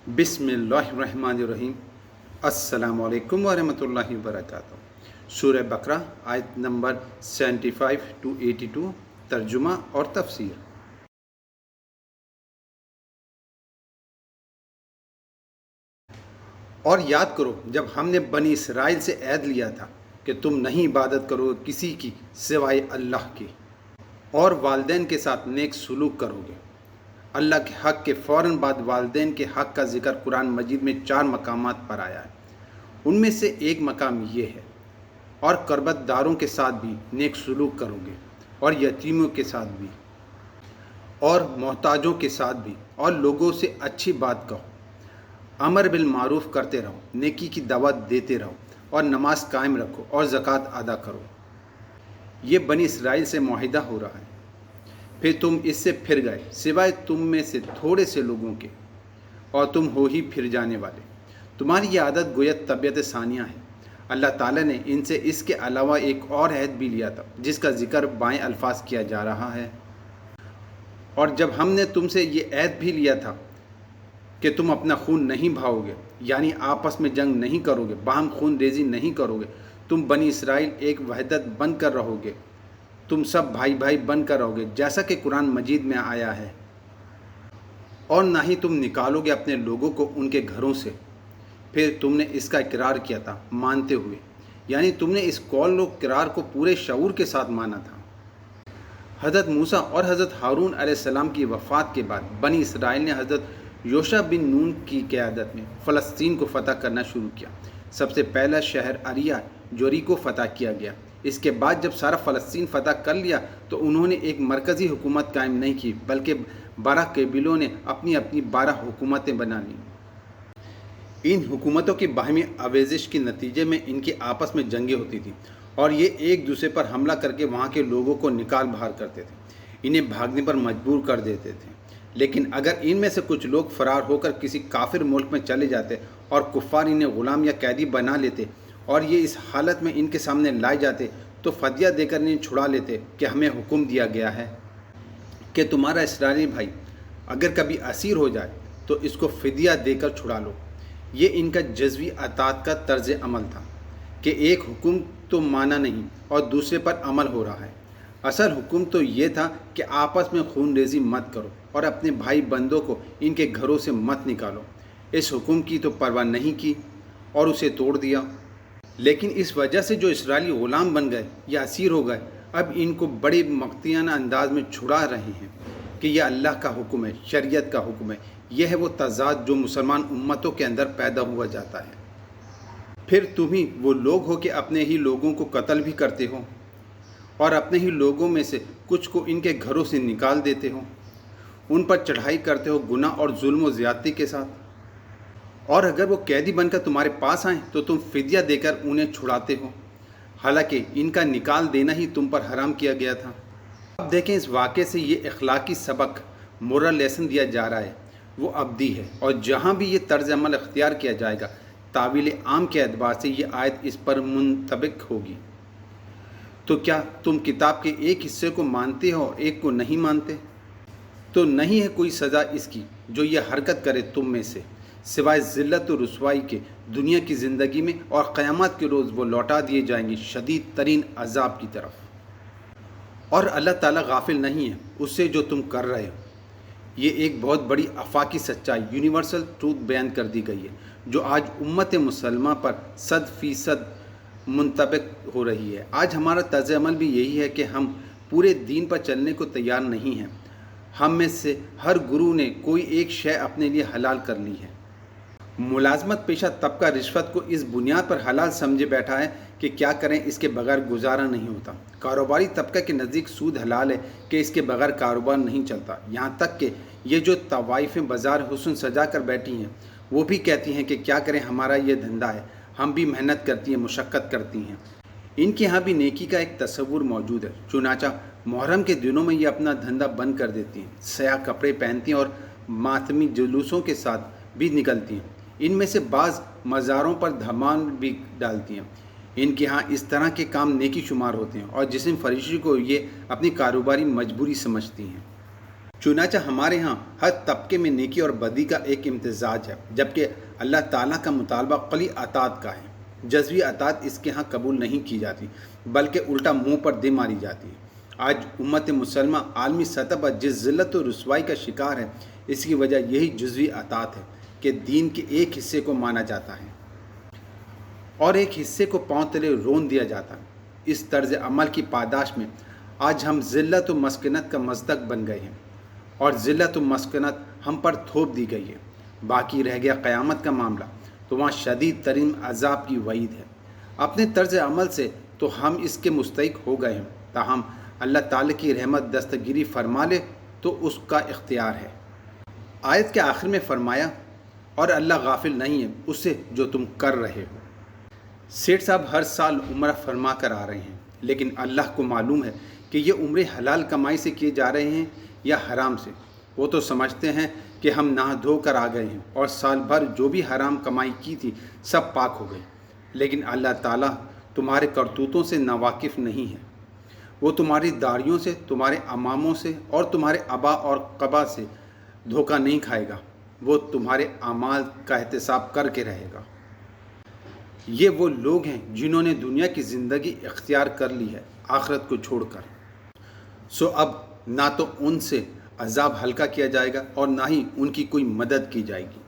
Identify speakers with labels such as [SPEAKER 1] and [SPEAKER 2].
[SPEAKER 1] बिस्मिल्लाहिर्रहमानिर्रहीम। अस्सलाम वालेकुम वरहमतुल्लाहि वबरकातुहू। सूरह बकरा आयत नंबर 75 to 82, तर्जुमा और तफसीर। और याद करो जब हमने बनी इसराइल से ऐद लिया था कि तुम नहीं इबादत करोगे किसी की सिवाय अल्लाह की, और वालिदैन के साथ नेक सलूक करोगे। अल्लाह के हक़ के फ़ौरन बाद वालिदैन के हक़ का ज़िक्र कुरान मजीद में 4 मकामात पर आया है। उनमें से एक मकाम ये है, और कर्बतदारों के साथ भी नेक सलूक करोगे, और यतीमों के साथ भी, और मोहताजों के साथ भी, और लोगों से अच्छी बात कहो। अमर बिल मारूफ़ करते रहो, नेकी की दावत देते रहो, और नमाज कायम रखो और ज़कात अदा करो। ये बनी इसराइल से मुआहिदा हो रहा है। फिर तुम इससे फिर गए सिवाय तुम में से थोड़े से लोगों के, और तुम हो ही फिर जाने वाले। तुम्हारी ये आदत गोयत तबीयत सानिया है। अल्लाह ताला ने इनसे इसके अलावा एक और अहद भी लिया था जिसका ज़िक्र बाएं अल्फाज किया जा रहा है। और जब हमने तुमसे ये अहद भी लिया था कि तुम अपना खून नहीं बहाओगे, यानी आपस में जंग नहीं करोगे, बाहम खून रेजी नहीं करोगे, तुम बनी इसराइल एक वहदत बन कर रहोगे, तुम सब भाई भाई बन कर रहोगे, जैसा कि कुरान मजीद में आया है। और ना ही तुम निकालोगे अपने लोगों को उनके घरों से। फिर तुमने इसका इकरार किया था मानते हुए, यानी तुमने इस कौल और किरार को पूरे शऊर के साथ माना था। हज़रत मूसा और हज़रत हारून अलैहिस्सलाम की वफ़ात के बाद बनी इसराइल ने हज़रत योशा बिन नून की क़यादत में फ़लस्तीन को फ़तह करना शुरू किया। सबसे पहला शहर अरिया जोरी को फ़तह किया गया। इसके बाद जब सारा फ़लस्तीन फ़तह कर लिया तो उन्होंने एक मरकज़ी हुकूमत कायम नहीं की, बल्कि 12 कबीलों ने अपनी अपनी 12 हुकूमतें बना लीं। इन हुकूमतों की बाहमी आवेज़िश के नतीजे में इनकी आपस में जंगें होती थीं, और ये एक दूसरे पर हमला करके वहाँ के लोगों को निकाल बाहर करते थे, इन्हें भागने पर मजबूर कर देते थे। लेकिन अगर इनमें से कुछ लोग फ़रार होकर किसी काफिर मुल्क में चले जाते और कुफ़ार इन्हें ग़ुलाम या कैदी बना लेते, और ये इस हालत में इनके सामने लाए जाते, तो फ़दिया देकर इन्हें छुड़ा लेते कि हमें हुक्म दिया गया है कि तुम्हारा इस्राएली भाई अगर कभी असीर हो जाए तो इसको फ़िदिया देकर छुड़ा लो। ये इनका जज़वी अतात का तर्ज़ अमल था कि एक हुक्म तो माना नहीं और दूसरे पर अमल हो रहा है। असल हुक्म तो ये था कि आपस में खून रेजी मत करो और अपने भाई बंदों को इनके घरों से मत निकालो। इस हुक्म की तो परवाह नहीं की और उसे तोड़ दिया। लेकिन इस वजह से जो इसराइली ग़ुलाम बन गए या असीर हो गए, अब इनको बड़े मख्तियाना अंदाज में छुड़ा रहे हैं कि यह अल्लाह का हुक्म है, शरीयत का हुक्म है। यह है वो तज़ाद जो मुसलमान उम्मतों के अंदर पैदा हुआ जाता है। फिर तुम ही वो लोग हो कि अपने ही लोगों को कत्ल भी करते हो, और अपने ही लोगों में से कुछ को इनके घरों से निकाल देते हो, उन पर चढ़ाई करते हो गुनाह और जुल्म व ज़्यादती के साथ। और अगर वो कैदी बनकर तुम्हारे पास आएँ तो तुम फ़िदिया देकर उन्हें छुड़ाते हो, हालांकि इनका निकाल देना ही तुम पर हराम किया गया था। अब देखें, इस वाक़े से ये अखलाकी सबक, मोरल लेसन दिया जा रहा है, वो अब्दी है, और जहाँ भी ये तर्ज़ अमल अख्तियार किया जाएगा, तावील आम के एतबार से ये आयत इस पर मुंतबिक होगी। तो क्या तुम किताब के एक हिस्से को मानते हो और एक को नहीं मानते? तो नहीं है कोई सज़ा इसकी जो ये हरकत करे तुम में से, सिवाय ज़िल्लत और रुसवाई के दुनिया की ज़िंदगी में, और क़यामत के रोज़ वो लौटा दिए जाएंगे शदीद तरीन अज़ाब की तरफ। और अल्लाह ताला गाफिल नहीं है उससे जो तुम कर रहे हो। ये एक बहुत बड़ी आफाकी सच्चाई, यूनिवर्सल ट्रूथ बयान कर दी गई है, जो आज उम्मत मुसलमा पर 100% मुंतबिक हो रही है। आज हमारा तर्ज़ अमल भी यही है कि हम पूरे दीन पर चलने को तैयार नहीं हैं। हम में से हर गुरु ने कोई एक शय अपने लिए हलाल कर ली है। मुलाजमत पेशा तबका रिश्वत को इस बुनियाद पर हलाल समझे बैठा है कि क्या करें, इसके बगैर गुजारा नहीं होता। कारोबारी तबका के नज़दीक सूद हलाल है कि इसके बगैर कारोबार नहीं चलता। यहाँ तक कि ये जो तवाइफ़ें बाज़ार हुस्न सजा कर बैठी हैं, वो भी कहती हैं कि क्या करें, हमारा ये धंधा है, हम भी मेहनत करती हैं, मुशक्क़त करती हैं। इनके यहाँ भी नेकी का एक तस्वुर मौजूद है। चुनाचा मुहर्रम के दिनों में ये अपना धंधा बंद कर देती हैं, सयाह कपड़े पहनती हैं और मातमी जुलूसों के साथ भी निकलती हैं। इनमें से बाज़ मज़ारों पर धमाल भी डालती हैं। इनके यहाँ इस तरह के काम नेकी शुमार होते हैं, और जिस्म फरिश्ती को ये अपनी कारोबारी मजबूरी समझती हैं। چنانچہ ہمارے ہاں ہر طبقے میں نیکی اور بدی کا ایک امتزاج ہے، جبکہ اللہ تعالیٰ کا مطالبہ قلی اطاعت کا ہے۔ جزوی اطاعت اس کے ہاں قبول نہیں کی جاتی، بلکہ الٹا منہ پر دے ماری جاتی ہے۔ آج امت مسلمہ عالمی سطح پر جس ذلت و رسوائی کا شکار ہے، اس کی وجہ یہی جزوی اطاعت ہے کہ دین کے ایک حصے کو مانا جاتا ہے اور ایک حصے کو پاؤں تلے رون دیا جاتا ہے۔ اس طرز عمل کی پاداش میں آج ہم ذلت و مسکنت کا مصداق بن گئے ہیں، اور ذلت و مسکنت ہم پر تھوپ دی گئی ہے۔ باقی رہ گیا قیامت کا معاملہ، تو وہاں شدید ترین عذاب کی وعید ہے۔ اپنے طرز عمل سے تو ہم اس کے مستحق ہو گئے ہیں، تاہم اللہ تعالیٰ کی رحمت دستگیری فرما لے تو اس کا اختیار ہے۔ آیت کے آخر میں فرمایا، اور اللہ غافل نہیں ہے اس سے جو تم کر رہے ہو۔ سیٹھ صاحب ہر سال عمرہ فرما کر آ رہے ہیں، لیکن اللہ کو معلوم ہے کہ یہ عمرے حلال کمائی سے کیے جا رہے ہیں یا حرام سے۔ وہ تو سمجھتے ہیں کہ ہم نہا دھو کر آ گئے ہیں اور سال بھر جو بھی حرام کمائی کی تھی سب پاک ہو گئی، لیکن اللہ تعالیٰ تمہارے کرتوتوں سے ناواقف نہیں ہے۔ وہ تمہاری داڑھیوں سے، تمہارے اماموں سے اور تمہارے ابا اور قبا سے دھوکہ نہیں کھائے گا۔ وہ تمہارے اعمال کا احتساب کر کے رہے گا۔ یہ وہ لوگ ہیں جنہوں نے دنیا کی زندگی اختیار کر لی ہے آخرت کو چھوڑ کر۔ سو اب نہ تو ان سے عذاب ہلکا کیا جائے گا اور نہ ہی ان کی کوئی مدد کی جائے گی۔